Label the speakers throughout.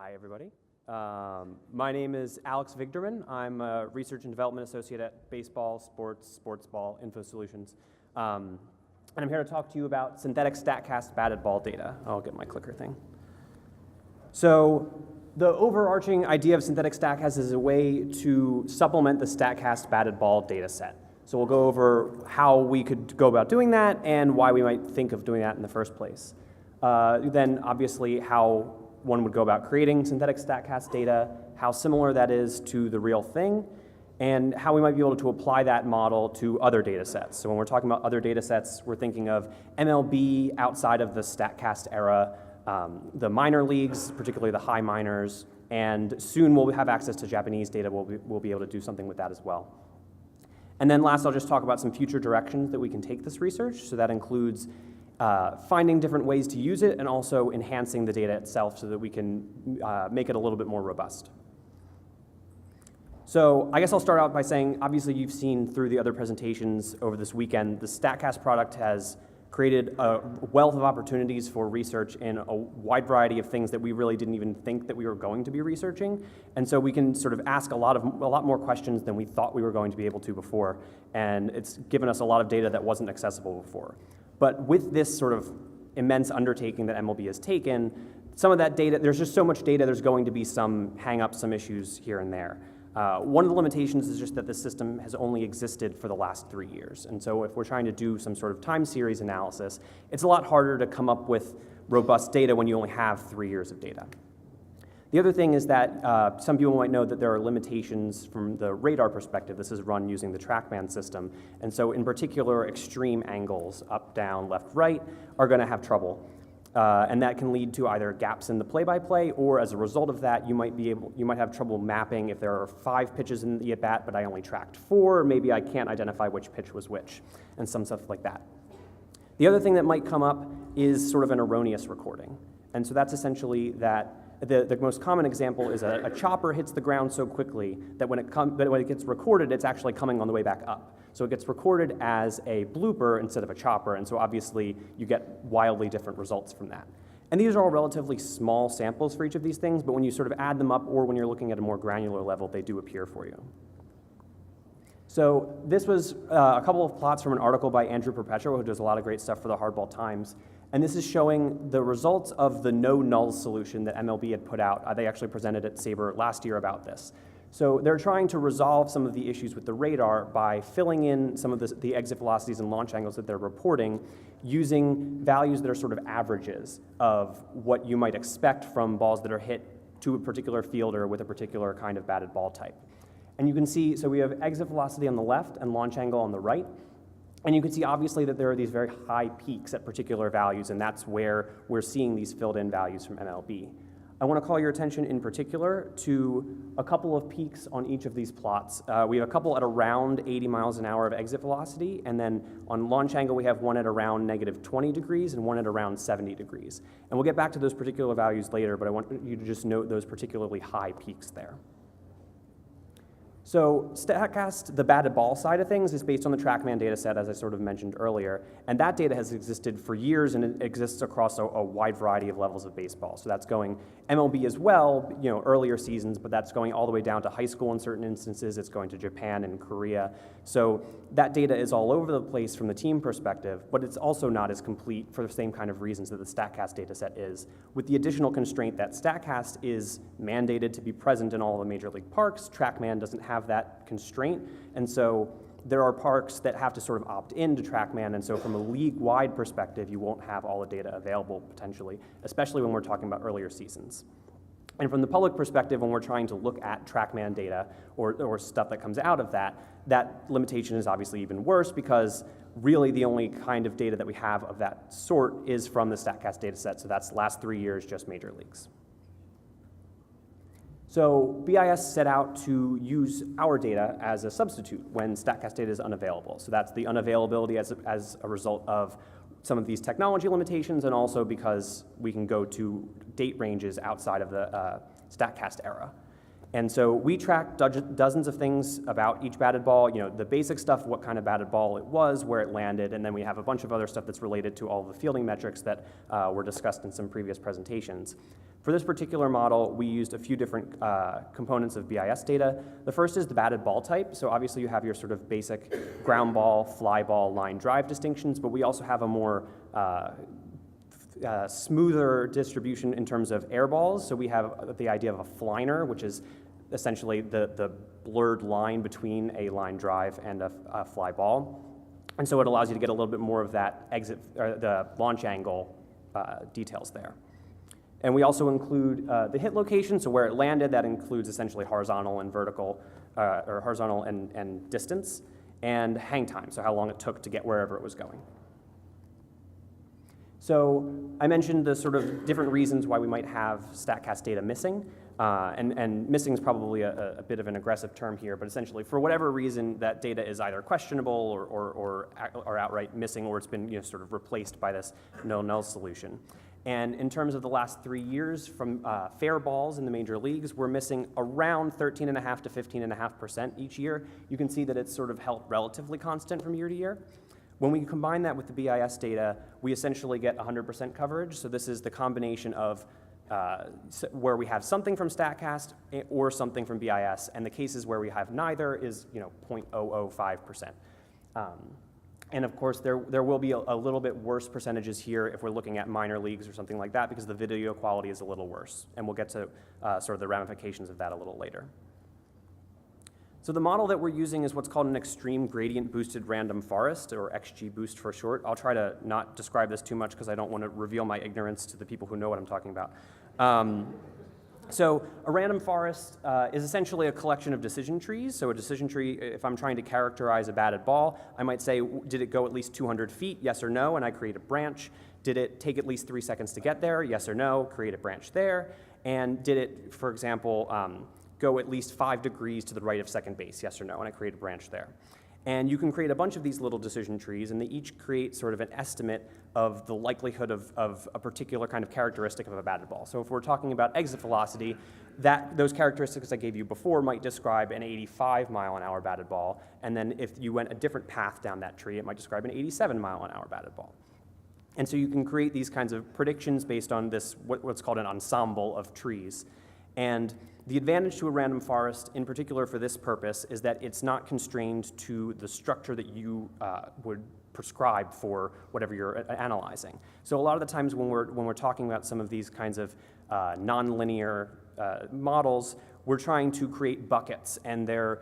Speaker 1: Hi, everybody. My name is Alex Vigderman. I'm a Research and Development Associate at Baseball, Sports Ball, Info Solutions. And I'm here to talk to you about synthetic Statcast batted ball data. I'll get my clicker thing. So the overarching idea of synthetic Statcast is a way to supplement the Statcast batted ball data set. So we'll go over how we could go about doing that and why we might think of doing that in the first place. Then obviously how one would go about creating synthetic Statcast data, how similar that is to the real thing, and how we might be able to apply that model to other data sets. So when we're talking about other data sets, we're thinking of MLB outside of the Statcast era, the minor leagues, particularly the high minors, and soon we'll have access to Japanese data. We'll be able to do something with that as well. And then last, I'll just talk about some future directions that we can take this research. So that includes finding different ways to use it and also enhancing the data itself so that we can make it a little bit more robust. So I guess I'll start out by saying, obviously you've seen through the other presentations over this weekend, the Statcast product has created a wealth of opportunities for research in a wide variety of things that we really didn't even think that we were going to be researching. And so we can sort of ask a lot more questions than we thought we were going to be able to before. And it's given us a lot of data that wasn't accessible before. But with this sort of immense undertaking that MLB has taken, some of that data, there's just so much data, there's going to be some hang-ups, some issues here and there. One of the limitations is just that the system has only existed for the last 3 years. And so if we're trying to do some sort of time series analysis, it's a lot harder to come up with robust data when you only have 3 years of data. The other thing is that some people might know that there are limitations from the radar perspective. This is run using the TrackMan system. And so in particular, extreme angles, up, down, left, right, are going to have trouble. And that can lead to either gaps in the play-by-play, or as a result of that, you might have trouble mapping if there are 5 pitches in the at-bat, but I only tracked 4, maybe I can't identify which pitch was which, and some stuff like that. The other thing that might come up is sort of an erroneous recording. And so that's essentially that the most common example is a chopper hits the ground so quickly that when it gets recorded, it's actually coming on the way back up. So it gets recorded as a blooper instead of a chopper, and so obviously you get wildly different results from that. And these are all relatively small samples for each of these things, but when you sort of add them up or when you're looking at a more granular level, they do appear for you. So this was a couple of plots from an article by Andrew Perpetua, who does a lot of great stuff for the Hardball Times. And this is showing the results of the no nulls solution that MLB had put out. They actually presented at SABR last year about this. So they're trying to resolve some of the issues with the radar by filling in some of the exit velocities and launch angles that they're reporting using values that are sort of averages of what you might expect from balls that are hit to a particular fielder with a particular kind of batted ball type. And you can see, so we have exit velocity on the left and launch angle on the right. And you can see obviously that there are these very high peaks at particular values, and that's where we're seeing these filled in values from MLB. I want to call your attention in particular to a couple of peaks on each of these plots. We have a couple at around 80 miles an hour of exit velocity, and then on launch angle we have one at around -20 degrees and one at around 70 degrees. And we'll get back to those particular values later, but I want you to just note those particularly high peaks there. So Statcast, the batted ball side of things, is based on the TrackMan data set, as I sort of mentioned earlier, and that data has existed for years and it exists across a wide variety of levels of baseball. So that's going MLB as well, earlier seasons, but that's going all the way down to high school in certain instances. It's going to Japan and Korea. So that data is all over the place from the team perspective, but it's also not as complete for the same kind of reasons that the Statcast data set is, with the additional constraint that Statcast is mandated to be present in all the major league parks. TrackMan doesn't have that constraint, and so there are parks that have to sort of opt in to TrackMan, and so from a league-wide perspective, you won't have all the data available potentially, especially when we're talking about earlier seasons. And from the public perspective, when we're trying to look at TrackMan data or stuff that comes out of that, that limitation is obviously even worse because really the only kind of data that we have of that sort is from the Statcast data set, so that's the last 3 years, just major leagues. So BIS set out to use our data as a substitute when Statcast data is unavailable. So that's the unavailability as a result of some of these technology limitations, and also because we can go to date ranges outside of the Statcast era. And so we tracked dozens of things about each batted ball, the basic stuff, what kind of batted ball it was, where it landed, and then we have a bunch of other stuff that's related to all the fielding metrics that were discussed in some previous presentations. For this particular model, we used a few different components of BIS data. The first is the batted ball type. So obviously you have your sort of basic ground ball, fly ball, line drive distinctions, but we also have a more smoother distribution in terms of air balls. So we have the idea of a fliner, which is essentially the blurred line between a line drive and a fly ball. And so it allows you to get a little bit more of that exit, or the launch angle details there. And we also include the hit location, so where it landed. That includes essentially horizontal and vertical, or horizontal and distance, and hang time, so how long it took to get wherever it was going. So I mentioned the sort of different reasons why we might have Statcast data missing, and missing is probably a bit of an aggressive term here, but essentially for whatever reason that data is either questionable or outright missing, or it's been sort of replaced by this null solution. And in terms of the last 3 years from fair balls in the major leagues, we're missing around 13.5% to 15.5% each year. You can see that it's sort of held relatively constant from year to year. When we combine that with the BIS data, we essentially get 100% coverage. So this is the combination of where we have something from Statcast or something from BIS, and the cases where we have neither is 0.005%. And of course, there will be a little bit worse percentages here if we're looking at minor leagues or something like that, because the video quality is a little worse. And we'll get to sort of the ramifications of that a little later. So the model that we're using is what's called an extreme gradient boosted random forest, or XGBoost for short. I'll try to not describe this too much because I don't want to reveal my ignorance to the people who know what I'm talking about. So a random forest is essentially a collection of decision trees. So a decision tree, if I'm trying to characterize a batted ball, I might say, did it go at least 200 feet, yes or no, and I create a branch. Did it take at least 3 seconds to get there, yes or no, create a branch there. And did it, for example, go at least 5 degrees to the right of second base, yes or no, and I create a branch there. And you can create a bunch of these little decision trees, and they each create sort of an estimate of the likelihood of a particular kind of characteristic of a batted ball. So if we're talking about exit velocity, those characteristics I gave you before might describe an 85-mile-an-hour batted ball, and then if you went a different path down that tree, it might describe an 87-mile-an-hour batted ball. And so you can create these kinds of predictions based on this, what's called an ensemble of trees. And the advantage to a random forest, in particular for this purpose, is that it's not constrained to the structure that you would prescribe for whatever you're analyzing. So a lot of the times when we're talking about some of these kinds of nonlinear models, we're trying to create buckets, and they're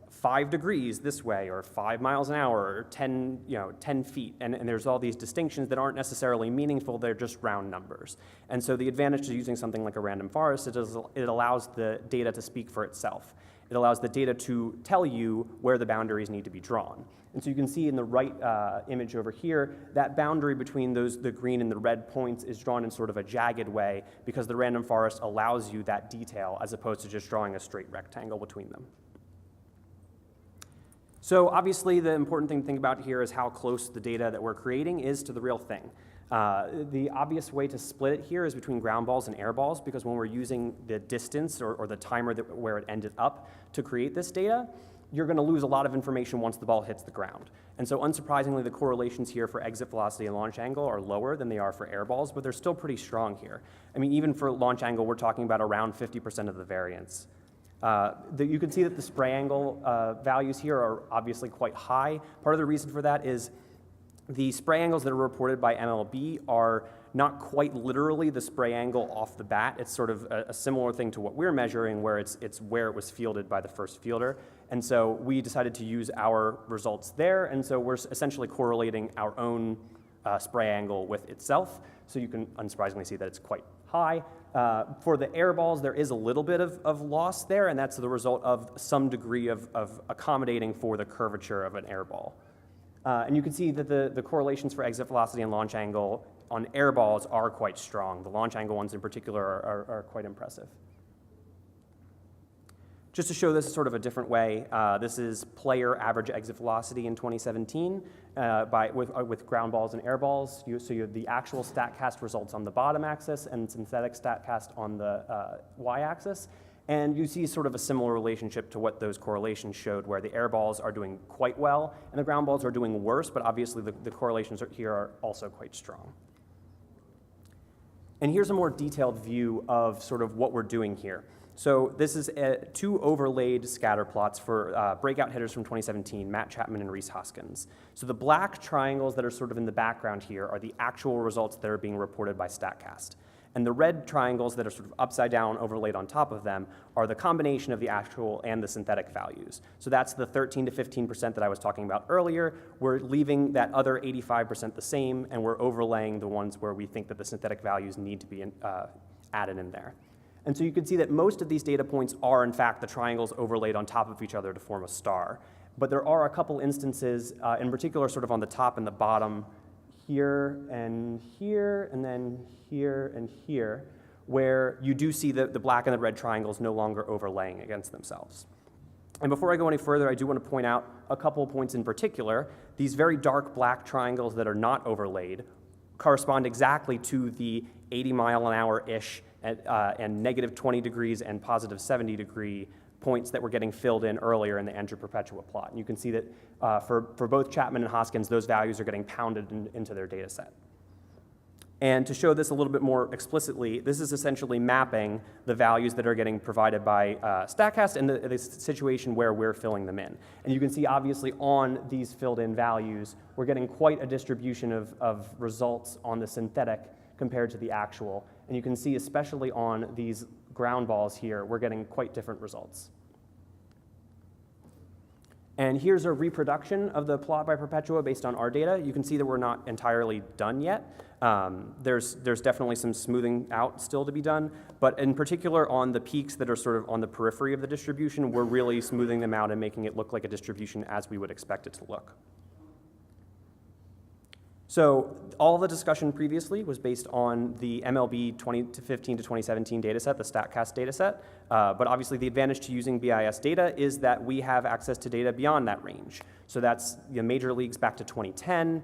Speaker 1: 5 degrees this way, or 5 miles an hour, or 10 feet, and there's all these distinctions that aren't necessarily meaningful, they're just round numbers. And so the advantage to using something like a random forest is it allows the data to speak for itself. It allows the data to tell you where the boundaries need to be drawn. And so you can see in the right image over here, that boundary between the green and the red points is drawn in sort of a jagged way, because the random forest allows you that detail as opposed to just drawing a straight rectangle between them. So obviously the important thing to think about here is how close the data that we're creating is to the real thing. The obvious way to split it here is between ground balls and air balls, because when we're using the distance or the timer where it ended up to create this data, you're going to lose a lot of information once the ball hits the ground. And so unsurprisingly, the correlations here for exit velocity and launch angle are lower than they are for air balls, but they're still pretty strong here. I mean, even for launch angle, we're talking about around 50% of the variance. You can see that the spray angle values here are obviously quite high. Part of the reason for that is the spray angles that are reported by MLB are not quite literally the spray angle off the bat. It's sort of a similar thing to what we're measuring, where it's where it was fielded by the first fielder. And so we decided to use our results there, and so we're essentially correlating our own spray angle with itself. So you can unsurprisingly see that it's quite high. For the air balls, there is a little bit of loss there, and that's the result of some degree of accommodating for the curvature of an air ball. And you can see that the correlations for exit velocity and launch angle on air balls are quite strong. The launch angle ones in particular are quite impressive. Just to show this sort of a different way, this is player average exit velocity in 2017 with ground balls and air balls. So you have the actual Statcast results on the bottom axis and synthetic Statcast on the y-axis. And you see sort of a similar relationship to what those correlations showed, where the air balls are doing quite well and the ground balls are doing worse, but obviously the correlations here are also quite strong. And here's a more detailed view of sort of what we're doing here. So this is two overlaid scatter plots for breakout hitters from 2017, Matt Chapman and Rhys Hoskins. So the black triangles that are sort of in the background here are the actual results that are being reported by Statcast. And the red triangles that are sort of upside down overlaid on top of them are the combination of the actual and the synthetic values. So that's the 13 to 15% that I was talking about earlier. We're leaving that other 85% the same, and we're overlaying the ones where we think that the synthetic values need to be added in there. And so you can see that most of these data points are, in fact, the triangles overlaid on top of each other to form a star. But there are a couple instances, in particular sort of on the top and the bottom, here, and then here and here, where you do see the black and the red triangles no longer overlaying against themselves. And before I go any further, I do want to point out a couple points in particular. These very dark black triangles that are not overlaid correspond exactly to the 80-mile-an-hour-ish and negative 20 degrees and positive 70 degree points that were getting filled in earlier in the Andrew Perpetua plot. And you can see that for both Chapman and Hoskins, those values are getting pounded into their data set. And to show this a little bit more explicitly, this is essentially mapping the values that are getting provided by Statcast and the situation where we're filling them in. And you can see, obviously, on these filled in values, we're getting quite a distribution of results on the synthetic compared to the actual. And you can see, especially on these ground balls here, we're getting quite different results. And here's a reproduction of the plot by Perpetua based on our data. You can see that we're not entirely done yet. There's definitely some smoothing out still to be done, but in particular on the peaks that are sort of on the periphery of the distribution, we're really smoothing them out and making it look like a distribution as we would expect it to look. So all the discussion previously was based on the MLB 2015 to 2017 data set, the Statcast data set. But obviously the advantage to using BIS data is that we have access to data beyond that range. So that's the major leagues back to 2010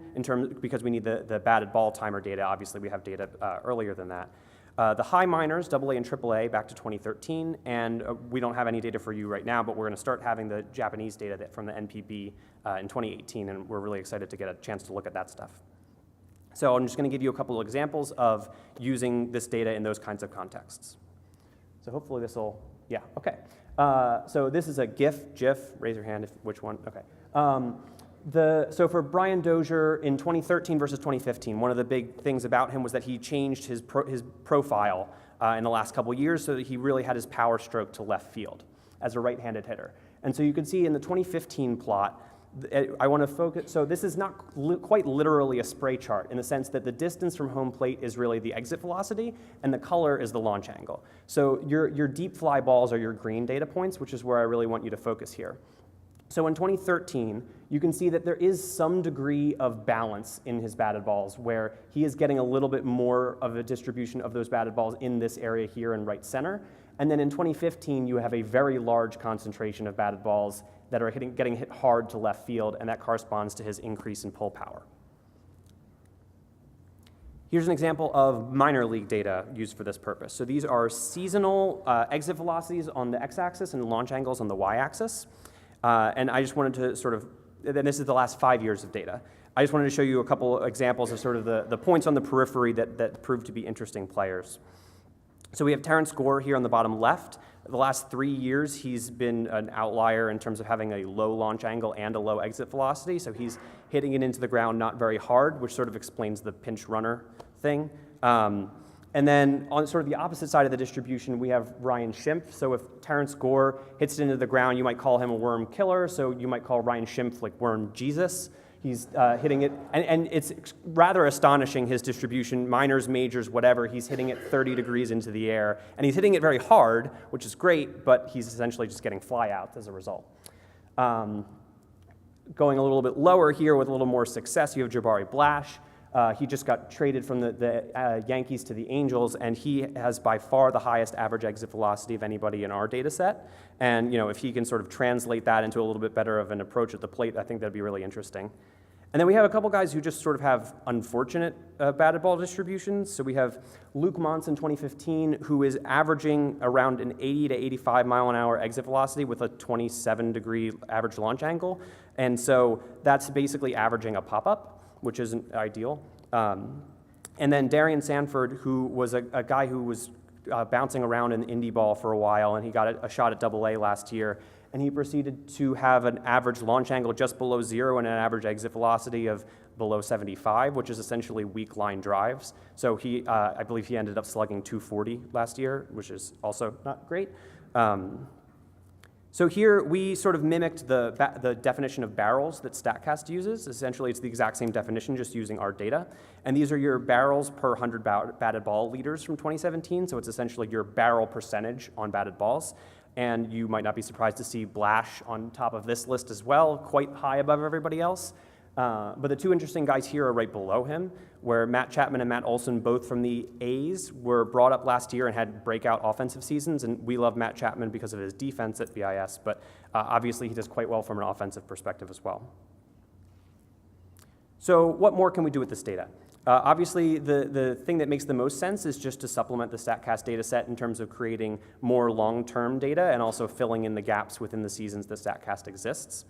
Speaker 1: because we need the batted ball timer data. Obviously we have data earlier than that. The high minors, AA and AAA, back to 2013, and we don't have any data for you right now, but we're going to start having the Japanese data from the NPB in 2018, and we're really excited to get a chance to look at that stuff. So I'm just going to give you a couple of examples of using this data in those kinds of contexts. So hopefully this will, yeah, okay. So this is a GIF, raise your hand if which one, okay. So for Brian Dozier in 2013 versus 2015, one of the big things about him was that he changed his profile in the last couple years so that he really had his power stroke to left field as a right-handed hitter. And so you can see in the 2015 plot, I want to focus, so this is not quite literally a spray chart in the sense that the distance from home plate is really the exit velocity and the color is the launch angle. So your deep fly balls are your green data points, which is where I really want you to focus here. So in 2013, you can see that there is some degree of balance in his batted balls where he is getting a little bit more of a distribution of those batted balls in this area here in right center. And then in 2015, you have a very large concentration of batted balls that are getting hit hard to left field, and that corresponds to his increase in pull power. Here's an example of minor league data used for this purpose. So these are seasonal exit velocities on the x-axis and launch angles on the y-axis. And I just wanted to sort of, and this is the last 5 years of data. I just wanted to show you a couple examples of sort of the points on the periphery that proved to be interesting players. So we have Terrence Gore here on the bottom left. The last 3 years, he's been an outlier in terms of having a low launch angle and a low exit velocity. So he's hitting it into the ground not very hard, which sort of explains the pinch runner thing. And then on sort of the opposite side of the distribution, we have Ryan Schimpf. So if Terrence Gore hits it into the ground, you might call him a worm killer. So you might call Ryan Schimpf like worm Jesus. He's hitting it, and it's rather astonishing, his distribution, minors, majors, whatever. He's hitting it 30 degrees into the air, and he's hitting it very hard, which is great, but he's essentially just getting flyouts as a result. Going a little bit lower here with a little more success, you have Jabari Blash. He just got traded from the Yankees to the Angels, and he has by far the highest average exit velocity of anybody in our data set. And if he can sort of translate that into a little bit better of an approach at the plate, I think that'd be really interesting. And then we have a couple guys who just sort of have unfortunate batted ball distributions. So we have Luke Montz in 2015, who is averaging around an 80 to 85 mile an hour exit velocity with a 27-degree average launch angle. And so that's basically averaging a pop-up, which isn't ideal. And then Darian Sanford, who was a guy who was bouncing around in indie ball for a while, and he got a shot at AA last year. And he proceeded to have an average launch angle just below 0 and an average exit velocity of below 75, which is essentially weak line drives. So he, I believe he ended up slugging 240 last year, which is also not great. So here we sort of mimicked the definition of barrels that Statcast uses. Essentially, it's the exact same definition, just using our data. And these are your barrels per 100 batted ball liters from 2017. So it's essentially your barrel percentage on batted balls. And you might not be surprised to see Blash on top of this list as well, quite high above everybody else. But the two interesting guys here are right below him, where Matt Chapman and Matt Olson, both from the A's, were brought up last year and had breakout offensive seasons. And we love Matt Chapman because of his defense at BIS, but obviously he does quite well from an offensive perspective as well. So what more can we do with this data? Obviously, the thing that makes the most sense is just to supplement the Statcast data set in terms of creating more long-term data and also filling in the gaps within the seasons that Statcast exists.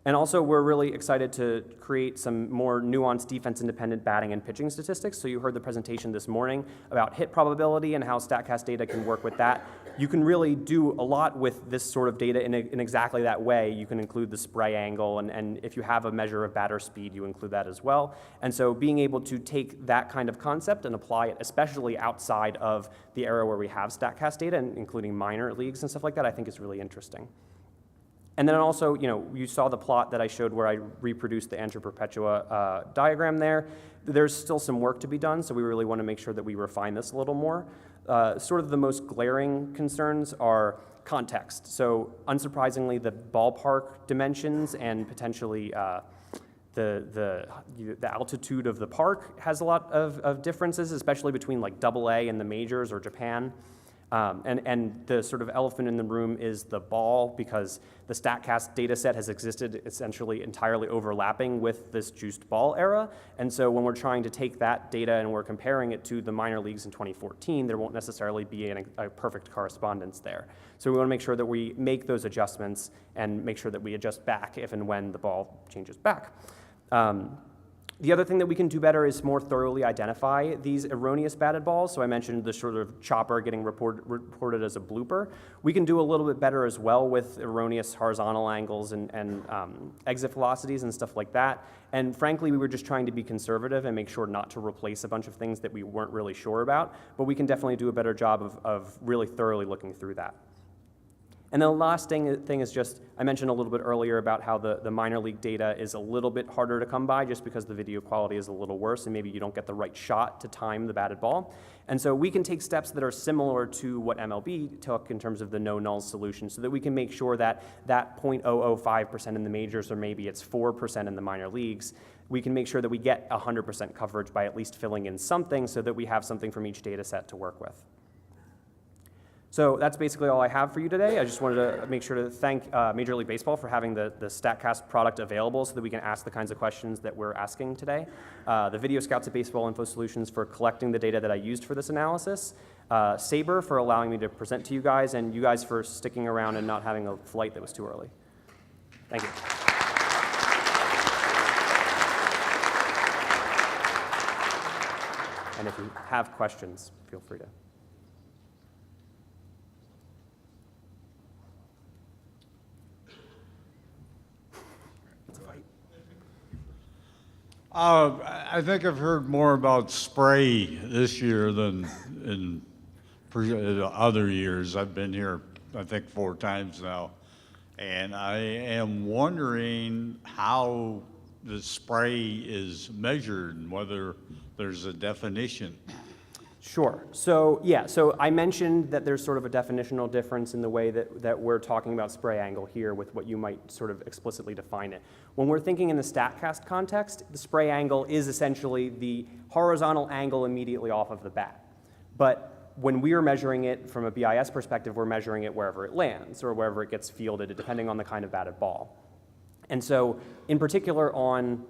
Speaker 1: And also, we're really excited to create some more nuanced defense-independent batting and pitching statistics. So you heard the presentation this morning about hit probability and how Statcast data can work with that. You can really do a lot with this sort of data in exactly that way. You can include the spray angle, and if you have a measure of batter speed, you include that as well. And so being able to take that kind of concept and apply it, especially outside of the era where we have Statcast data, including minor leagues and stuff like that, I think is really interesting. And then also, you saw the plot that I showed where I reproduced the Antra Perpetua diagram there. There's still some work to be done, so we really want to make sure that we refine this a little more. Sort of the most glaring concerns are context. So unsurprisingly, the ballpark dimensions and potentially the altitude of the park has a lot of differences, especially between like AA and the majors or Japan. And the sort of elephant in the room is the ball, because the Statcast data set has existed essentially entirely overlapping with this juiced ball era. And so when we're trying to take that data and we're comparing it to the minor leagues in 2014, there won't necessarily be a perfect correspondence there. So we want to make sure that we make those adjustments and make sure that we adjust back if and when the ball changes back. The other thing that we can do better is more thoroughly identify these erroneous batted balls. So I mentioned the sort of chopper getting reported as a blooper. We can do a little bit better as well with erroneous horizontal angles and exit velocities and stuff like that. And frankly, we were just trying to be conservative and make sure not to replace a bunch of things that we weren't really sure about. But we can definitely do a better job of really thoroughly looking through that. And then the last thing is just, I mentioned a little bit earlier about how the minor league data is a little bit harder to come by just because the video quality is a little worse and maybe you don't get the right shot to time the batted ball. And so we can take steps that are similar to what MLB took in terms of the no null solution so that we can make sure that that 0.005% in the majors, or maybe it's 4% in the minor leagues, we can make sure that we get 100% coverage by at least filling in something so that we have something from each data set to work with. So that's basically all I have for you today. I just wanted to make sure to thank Major League Baseball for having the Statcast product available so that we can ask the kinds of questions that we're asking today. The Video Scouts at Baseball Info Solutions for collecting the data that I used for this analysis. SABR for allowing me to present to you guys, and you guys for sticking around and not having a flight that was too early. Thank you. And if you have questions, feel free to.
Speaker 2: I think I've heard more about spray this year than in other years. I've been here, I think, 4 times now. And I am wondering how the spray is measured and whether there's a definition.
Speaker 1: Sure. So yeah, so I mentioned that there's sort of a definitional difference in the way that we're talking about spray angle here with what you might sort of explicitly define it. When we're thinking in the Statcast context, the spray angle is essentially the horizontal angle immediately off of the bat. But when we're measuring it from a BIS perspective, we're measuring it wherever it lands or wherever it gets fielded, depending on the kind of batted ball. And so in particular on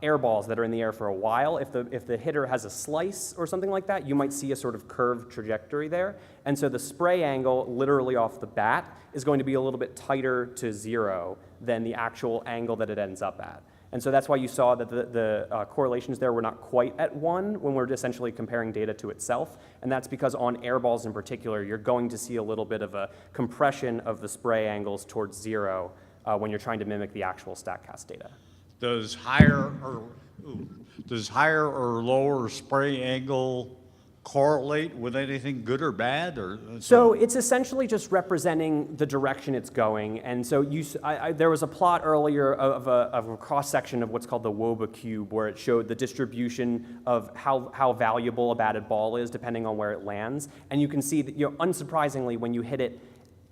Speaker 1: air balls that are in the air for a while, if the hitter has a slice or something like that, you might see a sort of curved trajectory there. And so the spray angle, literally off the bat, is going to be a little bit tighter to 0 than the actual angle that it ends up at. And so that's why you saw that the correlations there were not quite at 1 when we're essentially comparing data to itself. And that's because on air balls in particular, you're going to see a little bit of a compression of the spray angles towards 0 when you're trying to mimic the actual Statcast data.
Speaker 2: Does higher or lower spray angle correlate with anything good or bad?
Speaker 1: So it's essentially just representing the direction it's going. And so there was a plot earlier of a cross-section of what's called the Woba cube, where it showed the distribution of how valuable a batted ball is depending on where it lands. And you can see that, unsurprisingly, when you hit it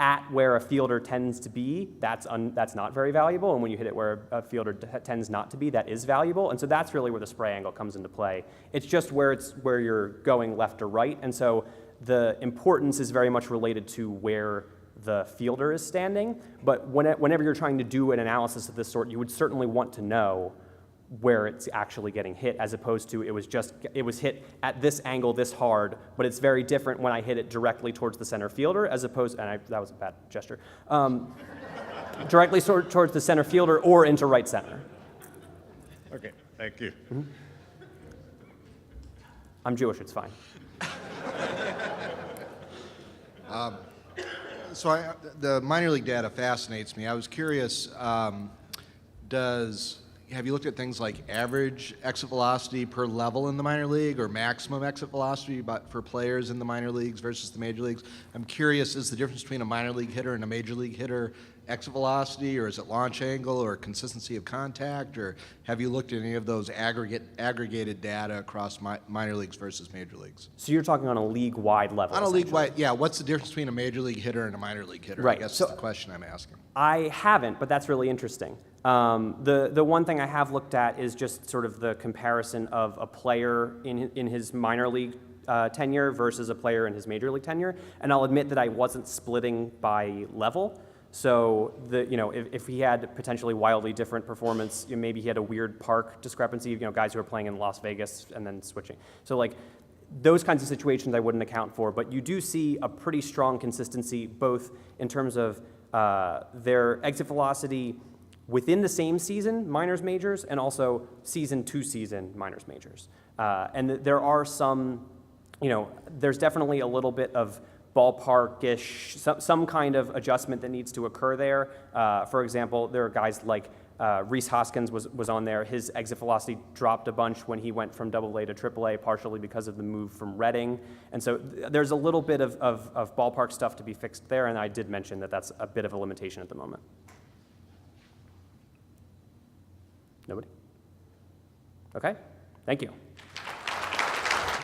Speaker 1: at where a fielder tends to be, that's not very valuable. And when you hit it where a fielder tends not to be, that is valuable. And so that's really where the spray angle comes into play. It's just where you're going left or right. And so the importance is very much related to where the fielder is standing. But whenever you're trying to do an analysis of this sort, you would certainly want to know where it's actually getting hit, as opposed to it was hit at this angle this hard, but it's very different when I hit it directly towards the center fielder, as opposed, that was a bad gesture, directly towards the center fielder or into right center.
Speaker 2: Okay, thank you.
Speaker 1: Mm-hmm. I'm Jewish, it's fine.
Speaker 3: So the minor league data fascinates me. I was curious, have you looked at things like average exit velocity per level in the minor league, or maximum exit velocity for players in the minor leagues versus the major leagues? I'm curious, is the difference between a minor league hitter and a major league hitter exit velocity, or is it launch angle, or consistency of contact, or have you looked at any of those aggregated data across minor leagues versus major leagues?
Speaker 1: So you're talking on a league-wide level?
Speaker 3: On a league-wide, yeah. What's the difference between a major league hitter and a minor league hitter?
Speaker 1: Right.
Speaker 3: I guess
Speaker 1: So,
Speaker 3: is the question I'm asking.
Speaker 1: I haven't, but that's really interesting. The one thing I have looked at is just sort of the comparison of a player in his minor league tenure versus a player in his major league tenure, and I'll admit that I wasn't splitting by level. So if he had potentially wildly different performance, maybe he had a weird park discrepancy, guys who are playing in Las Vegas and then switching. So like those kinds of situations I wouldn't account for, but you do see a pretty strong consistency both in terms of their exit velocity within the same season, minors, majors, and also season to season, minors, majors. And there are some, there's definitely a little bit of ballpark-ish, some kind of adjustment that needs to occur there. For example, there are guys like Rhys Hoskins was on there. His exit velocity dropped a bunch when he went from AA to AAA, partially because of the move from Reading. And so there's a little bit of ballpark stuff to be fixed there, and I did mention that that's a bit of a limitation at the moment. Nobody? Okay, thank you.